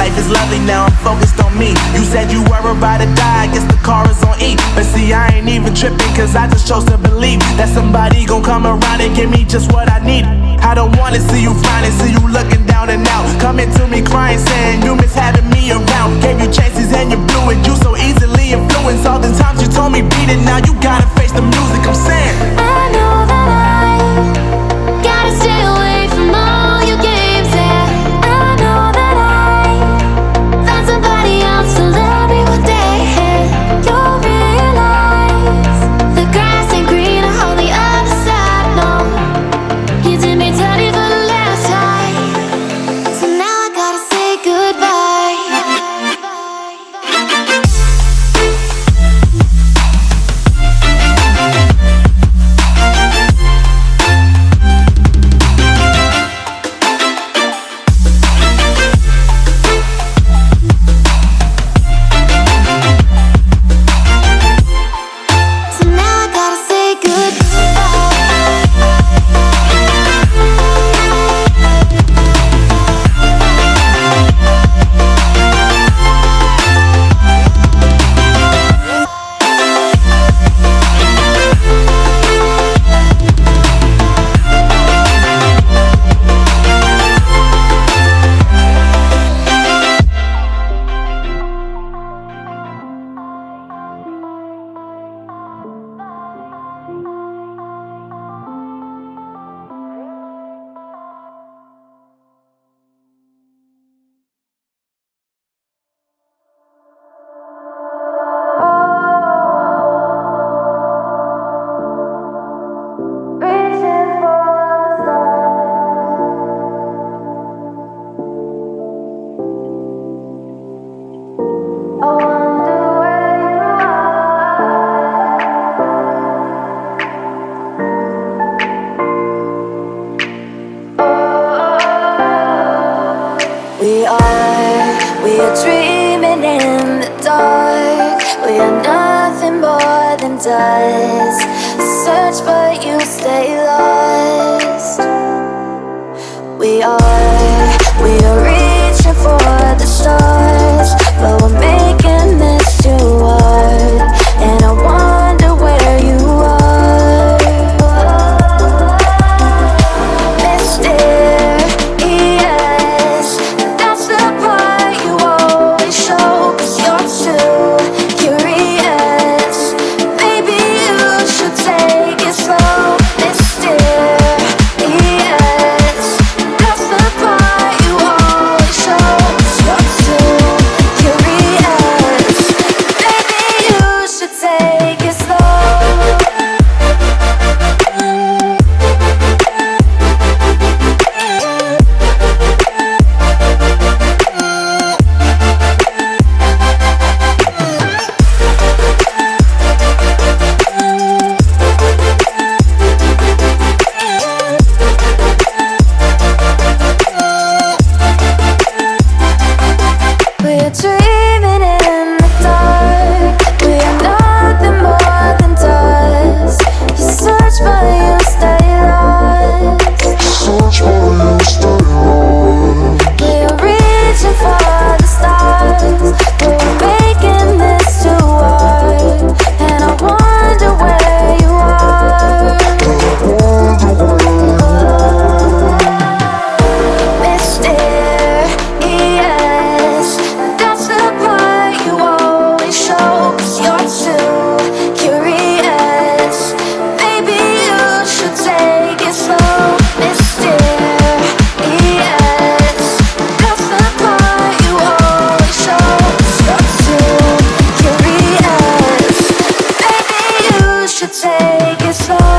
life is lovely, now I'm focused on me. You said you were about to die, I guess the car is on E. But see, I ain't even tripping, cause I just chose to believe that somebody gon' come around and give me just what I need. I don't wanna see you finally, see you looking down and out, coming to me crying, saying you miss having me around. Gave you chances and you blew it, you so easily influenced. All the times you told me beat it, now you gotta face the music. I'm saying I know that I gotta stay away from all your games, yeah. I know that I found somebody else to love me one day, and you'll realize the grass ain't greener on the other side, no. You did me dirty for the last time, so now I gotta say goodbye. So now I gotta say We are dreaming in the dark. We are nothing more than dust. Search but you stay lost. We are reaching for the stars, but we're making this too hard, and I wonder where you are. Mysterious, that's the part you always show, 'cause you're too curious. Maybe you should take it slow. Mysterious, that's the part you always show, 'cause you're too curious. Maybe you should take it slow. We're dreaming in the dark. We are nothing more than dust. You search but you stay lost. We are reaching for the stars, but we're making this too hard, and I wonder where you are. Mysterious, that's the part you always show, 'cause you're too curious. Maybe you should take it slow. Mysterious, that's the part you always show, 'cause you're too curious. Maybe you should take it slow.